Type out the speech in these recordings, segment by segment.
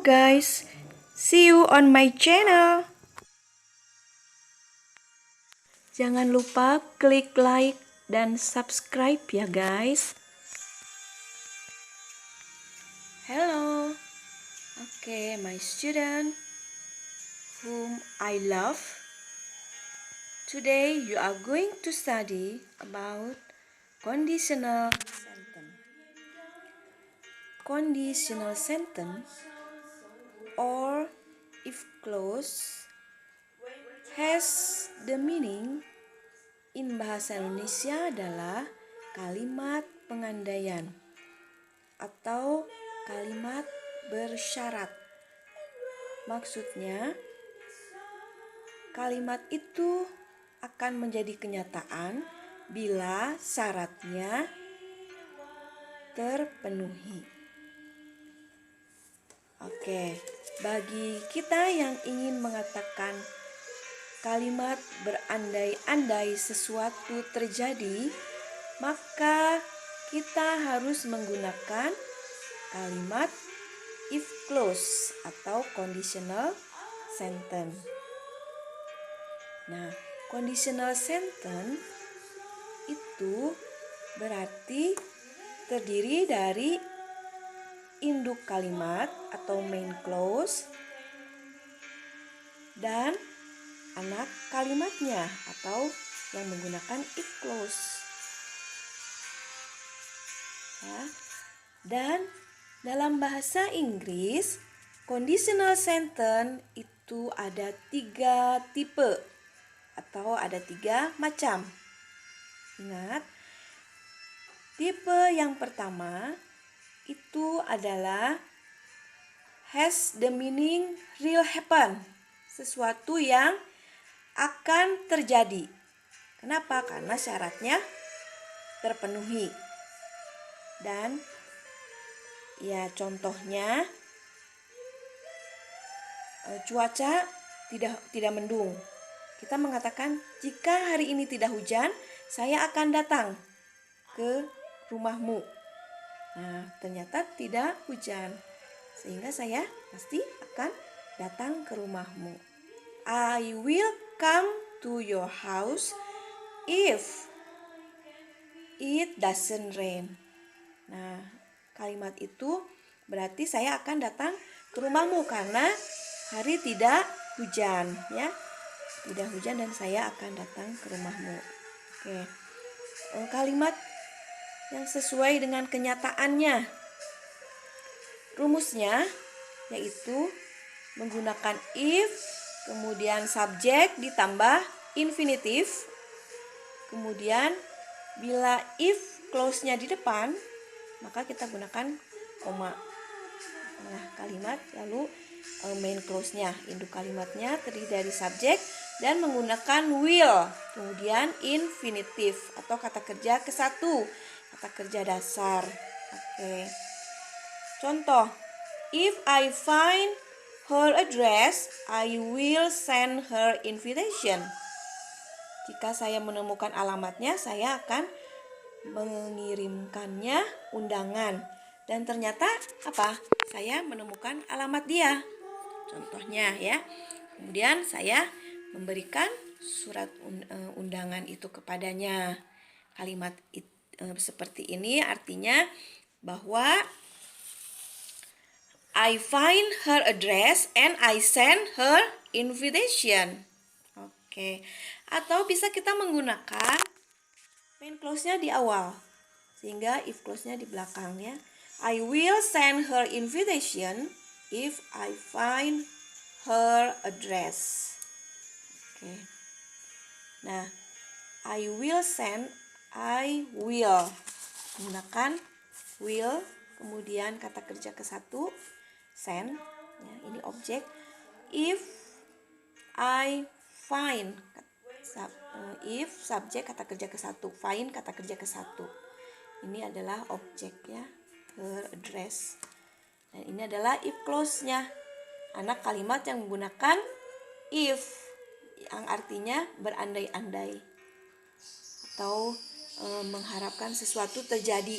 guys, see you on my channel. Jangan lupa klik like dan subscribe ya guys. Hello, okay, my student whom I love. Today you are going to study about conditional sentence. Conditional sentence or if clause has the meaning in bahasa Indonesia adalah kalimat pengandaian atau kalimat bersyarat. Maksudnya, kalimat itu akan menjadi kenyataan bila syaratnya terpenuhi. Oke, bagi kita yang ingin mengatakan kalimat berandai-andai sesuatu terjadi, maka kita harus menggunakan kalimat if clause atau conditional sentence. Nah, conditional sentence itu berarti terdiri dari induk kalimat atau main clause dan anak kalimatnya atau yang menggunakan if clause. Ya. Dan dalam bahasa Inggris, conditional sentence itu ada 3 tipe atau ada 3 macam. Ingat, tipe yang pertama itu adalah has the meaning real happen, sesuatu yang akan terjadi. Kenapa? Karena syaratnya terpenuhi. Dan ya contohnya cuaca tidak mendung. Kita mengatakan jika hari ini tidak hujan, saya akan datang ke rumahmu. Nah, ternyata tidak hujan. Sehingga saya pasti akan datang ke rumahmu. I will come to your house if it doesn't rain. Nah, kalimat itu berarti saya akan datang ke rumahmu karena hari tidak hujan, ya. Tidak hujan dan saya akan datang ke rumahmu. Oke. Kalimat yang sesuai dengan kenyataannya. Rumusnya yaitu menggunakan if, kemudian subjek ditambah infinitif. Kemudian bila if clause-nya di depan, maka kita gunakan koma. Nah, kalimat lalu main clause-nya, induk kalimatnya terdiri dari subjek dan menggunakan will. Kemudian infinitif atau kata kerja ke-1, kata kerja dasar. Oke. Contoh, if I find her address, I will send her invitation. Jika saya menemukan alamatnya, saya akan mengirimkannya undangan. Dan ternyata apa? Saya menemukan alamat dia. Contohnya ya. Kemudian saya memberikan surat undangan itu kepadanya. Kalimat seperti ini artinya bahwa I find her address and I send her invitation. Oke. Atau bisa kita menggunakan main clause-nya di awal, sehingga if clause-nya di belakang ya. I will send her invitation if I find her address. Oke. Nah, I will send, I will. Menggunakan will, kemudian kata kerja ke-1, send, ya, ini objek. If I find, if subjek kata kerja ke-1, find kata kerja ke-1. Ini adalah objek ya, her address. Dan ini adalah if clause-nya, anak kalimat yang menggunakan if, yang artinya berandai-andai atau mengharapkan sesuatu terjadi.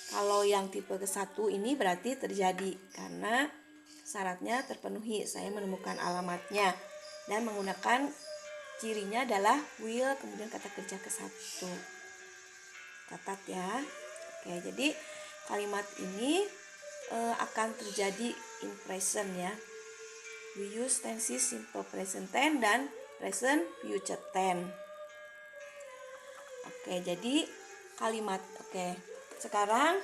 Kalau yang tipe ke-1 ini berarti terjadi karena syaratnya terpenuhi. Saya menemukan alamatnya dan menggunakan cirinya adalah will, kemudian kata kerja ke satu. Catat ya. Oke, jadi kalimat ini akan terjadi in present ya. We use tenses simple present tense dan present future tense. Oke, jadi kalimat. Oke, sekarang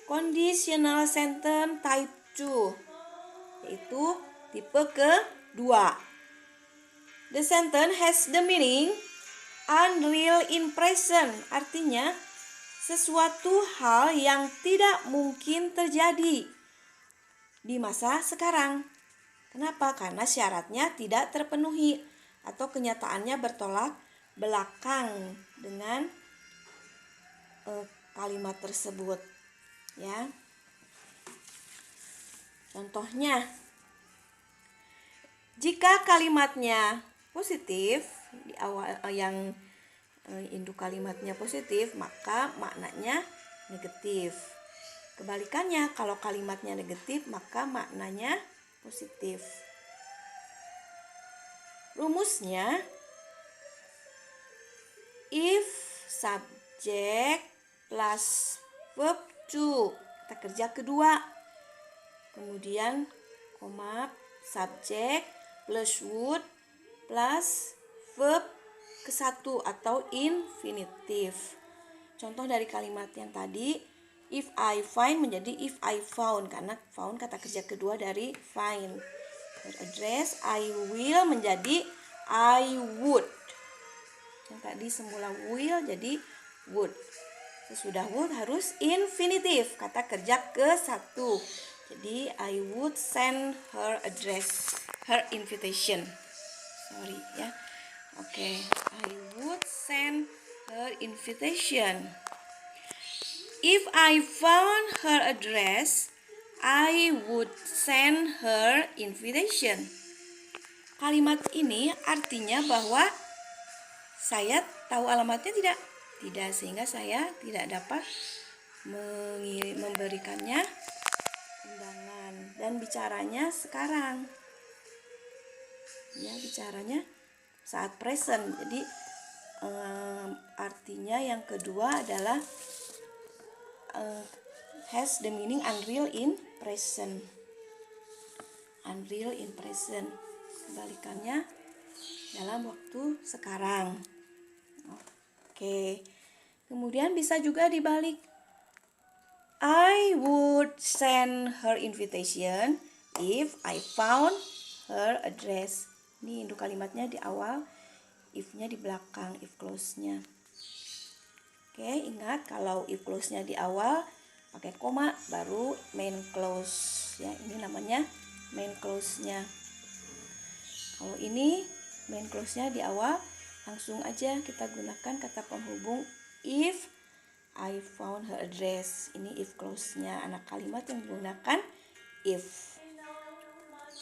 conditional sentence type 2, yaitu tipe kedua. The sentence has the meaning unreal in present, artinya sesuatu hal yang tidak mungkin terjadi di masa sekarang. Kenapa? Karena syaratnya tidak terpenuhi atau kenyataannya bertolak belakang dengan kalimat tersebut ya. Contohnya, jika kalimatnya positif di awal yang induk kalimatnya positif, maka maknanya negatif. Kebalikannya, kalau kalimatnya negatif, maka maknanya positif. Rumusnya, if subject plus verb to, kata kerja kedua, kemudian koma, subject plus would plus verb ke satu atau infinitif. Contoh dari kalimat yang tadi, if I find menjadi if I found, karena found kata kerja kedua dari find. Her address, I will menjadi I would. Yang tadi semula will jadi would. Sesudah would harus infinitif, kata kerja ke satu. Jadi I would send her address, her invitation. Sorry ya. Oke, I would send her invitation. If I found her address, I would send her invitation. Kalimat ini artinya bahwa saya tahu alamatnya tidak? Tidak, sehingga saya tidak dapat memberikannya undangan. Dan bicaranya sekarang. Ya, bicaranya saat present. Jadi artinya yang kedua adalah has the meaning unreal in present. Unreal in present. Kebalikannya dalam waktu sekarang. Oke. Kemudian bisa juga dibalik. I would send her invitation if I found her address. Ini induk kalimatnya di awal, if-nya di belakang, if close-nya. Oke, ingat kalau if close-nya di awal pakai koma baru main close ya. Ini namanya main close-nya. Kalau ini main close-nya di awal, langsung aja kita gunakan kata penghubung if I found her address. Ini if close-nya, anak kalimat yang menggunakan if.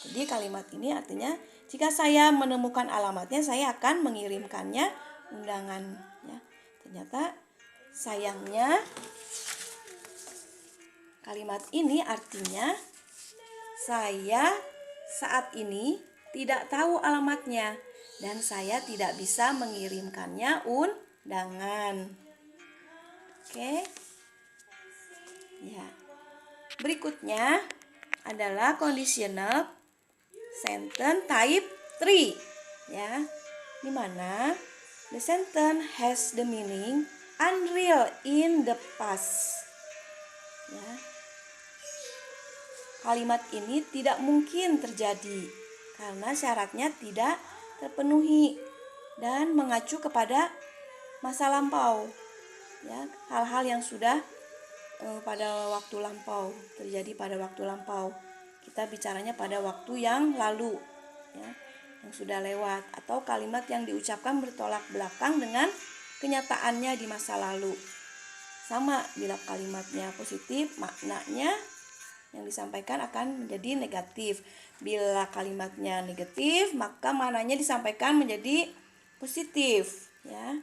Jadi kalimat ini artinya jika saya menemukan alamatnya, saya akan mengirimkannya undangan. Ya. Ternyata sayangnya kalimat ini artinya saya saat ini tidak tahu alamatnya dan saya tidak bisa mengirimkannya undangan. Oke. Ya. Berikutnya adalah conditional sentence type 3. Ya. Di mana the sentence has the meaning unreal in the past. Ya. Kalimat ini tidak mungkin terjadi karena syaratnya tidak terpenuhi dan mengacu kepada masa lampau. Ya, hal-hal yang sudah pada waktu lampau, terjadi pada waktu lampau. Kita bicaranya pada waktu yang lalu, ya, yang sudah lewat, atau kalimat yang diucapkan bertolak belakang dengan kenyataannya di masa lalu. Sama, bila kalimatnya positif, maknanya yang disampaikan akan menjadi negatif. Bila kalimatnya negatif, maka maknanya disampaikan menjadi positif, ya.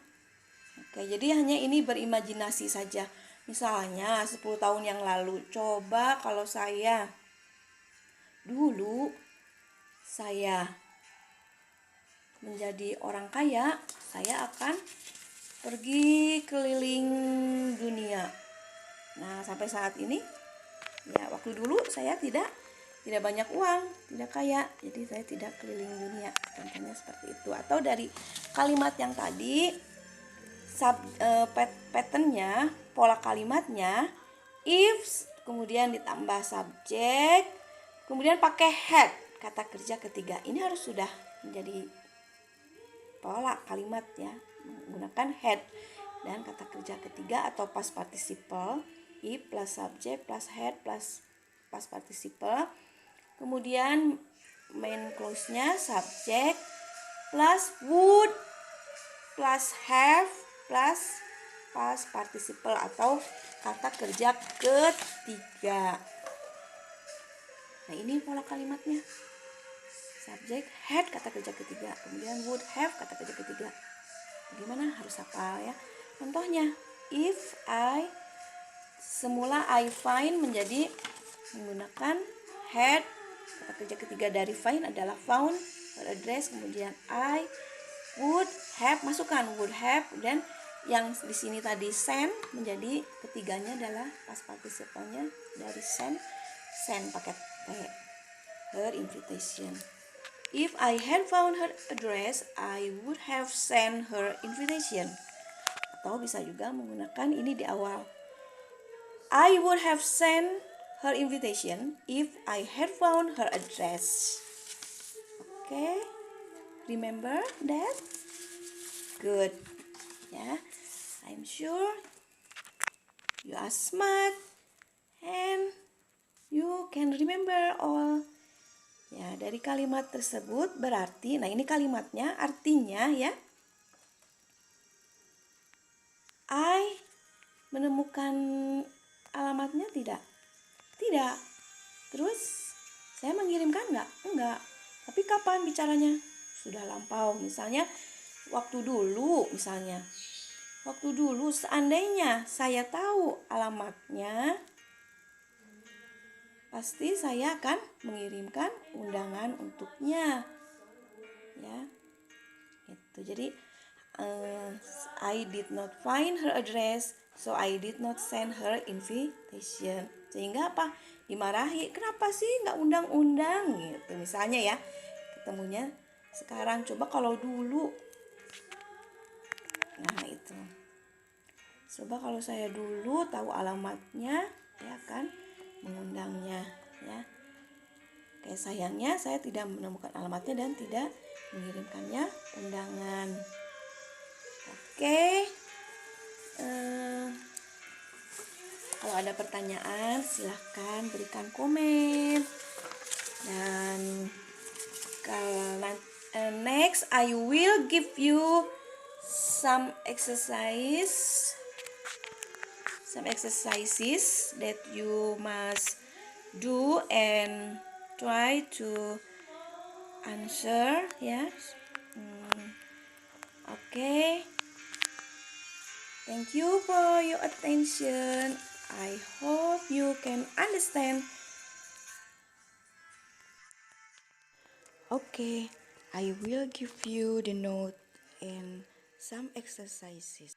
Oke, jadi hanya ini berimajinasi saja. Misalnya 10 tahun yang lalu, coba kalau saya dulu saya menjadi orang kaya, saya akan pergi keliling dunia. Nah, sampai saat ini, ya waktu dulu saya tidak banyak uang, tidak kaya, jadi saya tidak keliling dunia. Contohnya seperti itu. Atau dari kalimat yang tadi, patternnya, pola kalimatnya, if, kemudian ditambah subjek, kemudian pakai had, kata kerja ketiga. Ini harus sudah menjadi pola kalimat ya, menggunakan had dan kata kerja ketiga atau past participle, if plus subject plus had plus past participle. Kemudian main clause-nya subject plus would plus have plus past participle atau kata kerja ketiga. Nah, ini pola kalimatnya. Subject, had, kata kerja ketiga. Kemudian would have, kata kerja ketiga. Bagaimana? Harus hafal ya. Contohnya, if I, semula I find menjadi menggunakan had, kata kerja ketiga dari find adalah found, her address, kemudian I would have, masukkan would have, dan yang di sini tadi send menjadi ketiganya adalah past participle-nya dari send pakai T, her invitation. If I had found her address, I would have sent her invitation. Atau bisa juga menggunakan ini di awal. I would have sent her invitation if I had found her address. Okay, remember that? Good. Ya, I'm sure you are smart and you can remember all. Ya, dari kalimat tersebut berarti, nah ini kalimatnya artinya ya, I menemukan alamatnya tidak? Tidak. Terus saya mengirimkan enggak? Enggak. Tapi kapan bicaranya? Sudah lampau. Misalnya waktu dulu seandainya saya tahu alamatnya, pasti saya akan mengirimkan undangan untuknya ya, itu. Jadi I did not find her address, so I did not send her invitation. Sehingga apa? Dimarahi, kenapa sih nggak undang-undang gitu misalnya ya, ketemunya sekarang, coba kalau dulu. Nah itu, coba kalau saya dulu tahu alamatnya, saya akan mengundangnya ya. Kayak sayangnya saya tidak menemukan alamatnya dan tidak mengirimkannya undangan. Oke, kalau ada pertanyaan silahkan berikan komen. Dan kalau next I will give you some exercises that you must do and try to answer ya. Okay. Thank you for your attention. I hope you can understand. Okay, I will give you the note and some exercises.